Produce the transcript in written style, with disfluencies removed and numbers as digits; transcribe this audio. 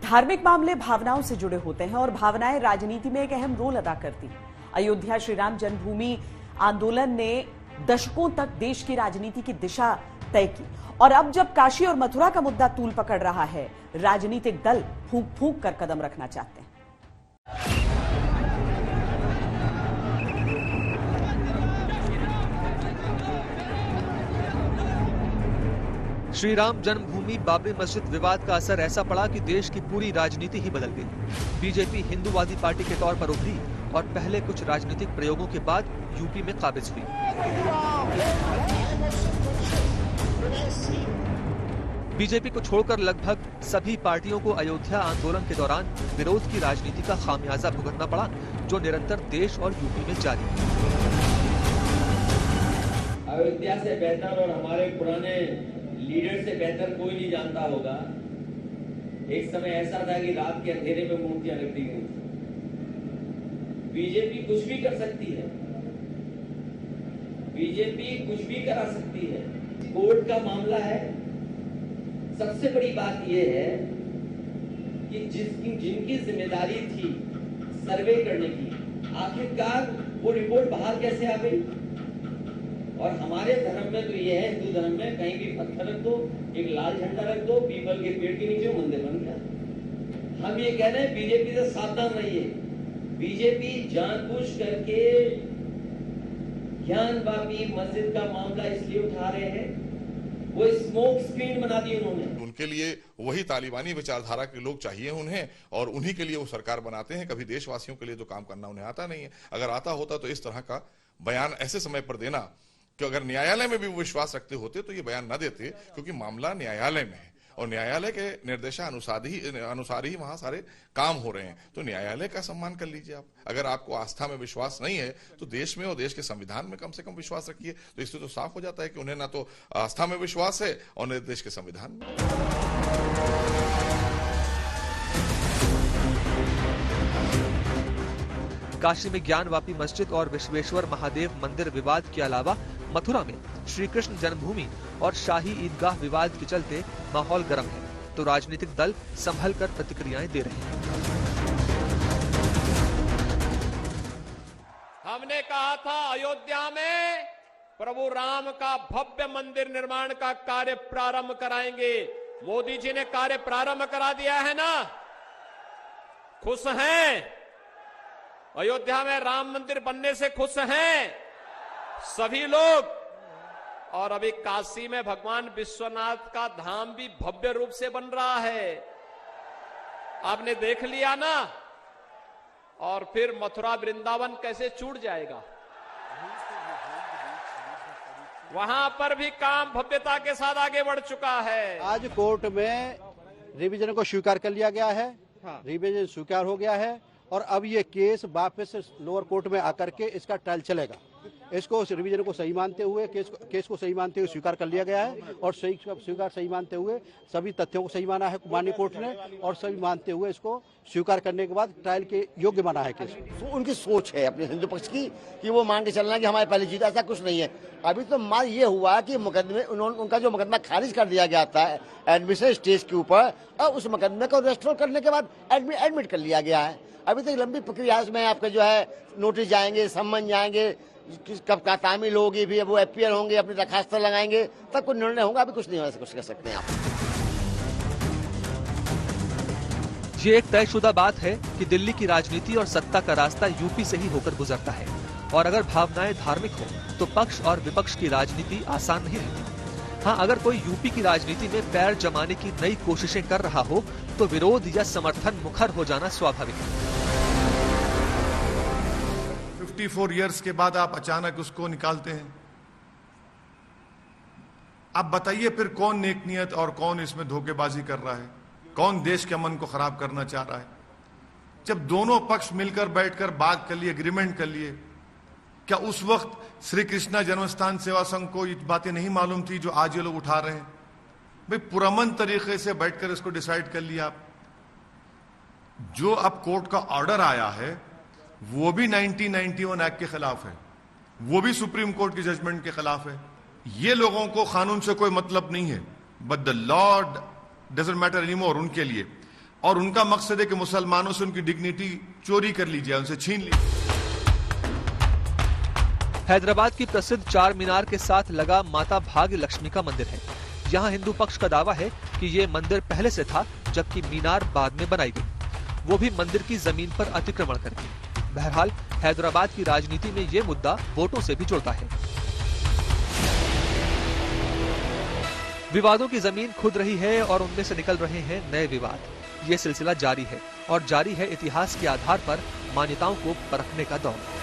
धार्मिक मामले भावनाओं से जुड़े होते हैं और भावनाएं राजनीति में एक अहम रोल अदा करती हैं। अयोध्या श्री राम जन्मभूमि आंदोलन ने दशकों तक देश की राजनीति की दिशा तय की और अब जब काशी और मथुरा का मुद्दा तूल पकड़ रहा है, राजनीतिक दल फूंक फूंक कर कदम रखना चाहते हैं। श्री राम जन्मभूमि बाबरी मस्जिद विवाद का असर ऐसा पड़ा कि देश की पूरी राजनीति ही बदल गई। बीजेपी हिंदूवादी पार्टी के तौर पर उभरी और पहले कुछ राजनीतिक प्रयोगों के बाद यूपी में काबिज हुई। बीजेपी को छोड़कर लगभग सभी पार्टियों को अयोध्या आंदोलन के दौरान विरोध की राजनीति का खामियाजा भुगतना पड़ा, जो निरंतर देश और यूपी में जारी है। अयोध्या से बेहतर और हमारे पुराने लीडर से बेहतर कोई नहीं जानता होगा। एक समय ऐसा था कि रात के अंधेरे में मूर्तियां रख दी गई। बीजेपी कुछ भी कर सकती है, बीजेपी कुछ भी करा सकती है। कोर्ट का मामला है। सबसे बड़ी बात यह है कि जिनकी जिम्मेदारी थी सर्वे करने की, आखिरकार वो रिपोर्ट बाहर कैसे आ गई। और हमारे धर्म में तो ये है, हिंदू धर्म में कहीं भी पत्थर रख दो, एक लाल झंडा रख दो, पीपल के पेड़ के नीचे मंदिर बन गया। हम ये कह रहे हैं बीजेपी से सावधान रहिए। बीजेपी जानबूझ करके ज्ञानवापी मस्जिद का मामला इसलिए उठा रहे हैं, वो स्मोक स्क्रीन बना दी उन्होंने। उनके लिए वही तालिबानी विचारधारा के लोग चाहिए उन्हें, और उन्हीं के लिए वो सरकार बनाते हैं। कभी देशवासियों के लिए तो काम करना उन्हें आता नहीं है। अगर आता होता तो इस तरह का बयान ऐसे समय पर देना कि अगर न्यायालय में भी वो विश्वास रखते होते तो ये बयान न देते, क्योंकि मामला न्यायालय में है और न्यायालय के निर्देशानुसार ही वहां सारे काम हो रहे हैं। तो न्यायालय का सम्मान कर लीजिए आप। अगर आपको आस्था में विश्वास नहीं है तो देश में और देश के संविधान में कम से कम विश्वास रखिए। तो इससे तो साफ हो जाता है कि उन्हें ना तो आस्था में विश्वास है और न देश के संविधान में। काशी में ज्ञानवापी मस्जिद और विश्वेश्वर महादेव मंदिर विवाद के अलावा मथुरा में श्री कृष्ण जन्मभूमि और शाही ईदगाह विवाद के चलते माहौल गर्म है, तो राजनीतिक दल संभल कर प्रतिक्रियाएं दे रहे हैं। हमने कहा था अयोध्या में प्रभु राम का भव्य मंदिर निर्माण का कार्य प्रारंभ कराएंगे। मोदी जी ने कार्य प्रारंभ करा दिया है ना, खुश हैं? अयोध्या में राम मंदिर बनने से खुश हैं सभी लोग। और अभी काशी में भगवान विश्वनाथ का धाम भी भव्य रूप से बन रहा है, आपने देख लिया ना। और फिर मथुरा वृंदावन कैसे छूट जाएगा, वहां पर भी काम भव्यता के साथ आगे बढ़ चुका है। आज कोर्ट में रिवीजन को स्वीकार कर लिया गया है। रिवीजन स्वीकार हो गया है और अब ये केस वापस लोअर कोर्ट में आकर के इसका ट्रायल चलेगा। इसको रिवीजन को सही मानते हुए, केस को सही मानते हुए स्वीकार कर लिया गया है और सही मानते हुए सभी तथ्यों को सही माना है माननीय कोर्ट ने, और सही मानते हुए इसको स्वीकार करने के बाद ट्रायल के योग्य माना है केस। उनकी सोच है अपने हिंदू पक्ष की कि वो मान के चलना कि हमारे पहले जीत, ऐसा कुछ नहीं है। अभी तो मान ये हुआ कि मुकदमे उनका जो मुकदमा खारिज कर दिया गया था एडमिशन स्टेज के ऊपर, और उस मुकदमे को रेस्टोर करने के बाद एडमिट कर लिया गया है। अभी तक लंबी प्रक्रिया में आपके जो है नोटिस जाएंगे, सम्मन जाएंगे, कब का तामील होगी, भी वो एफआईआर होंगे, अपनी दरखास्त लगाएंगे, तब कुछ निर्णय होगा। अभी कुछ नहीं होने से कुछ कर सकते हैं आप। ये एक तयशुदा बात है कि दिल्ली की राजनीति और सत्ता का रास्ता यूपी से ही होकर गुजरता है, और अगर भावनाएं धार्मिक हो तो पक्ष और विपक्ष की राजनीति आसान नहीं रहती। हाँ, अगर कोई यूपी की राजनीति में पैर जमाने की नई कोशिशें कर रहा हो तो विरोध या समर्थन मुखर हो जाना स्वाभाविक है। 54 इयर्स के बाद आप अचानक उसको निकालते हैं। आप बताइए फिर कौन नेक नियत और कौन इसमें धोखेबाजी कर रहा है, कौन देश के अमन को खराब करना चाह रहा है। जब दोनों पक्ष मिलकर बैठकर बात कर लिए, एग्रीमेंट कर लिए, क्या उस वक्त श्री कृष्णा जन्मस्थान सेवा संघ को ये बातें नहीं मालूम थी जो आज ये लोग उठा रहे हैं? भाई पुरअमन तरीके से बैठकर इसको डिसाइड कर लिया आप। जो अब कोर्ट का ऑर्डर आया है वो भी 1991 एक्ट के खिलाफ है, वो भी सुप्रीम कोर्ट की जजमेंट के खिलाफ है। ये लोगों को कानून से कोई मतलब नहीं है, but the law doesn't matter anymore उनके लिए। और उनका मकसद है कि मुसलमानों से उनकी डिग्निटी चोरी कर ली जाए, उनसे छीन ली। हैदराबाद की प्रसिद्ध चार मीनार के साथ लगा माता भाग्य लक्ष्मी का मंदिर है। यहाँ हिंदू पक्ष का दावा है कि ये मंदिर पहले से था, जबकि मीनार बाद में बनाई गई, वो भी मंदिर की जमीन पर अतिक्रमण करके। बहरहाल हैदराबाद की राजनीति में ये मुद्दा वोटों से भी जुड़ता है। विवादों की जमीन खुद रही है और उनमें से निकल रहे हैं नए विवाद। ये सिलसिला जारी है और जारी है इतिहास के आधार पर मान्यताओं को परखने का दौर।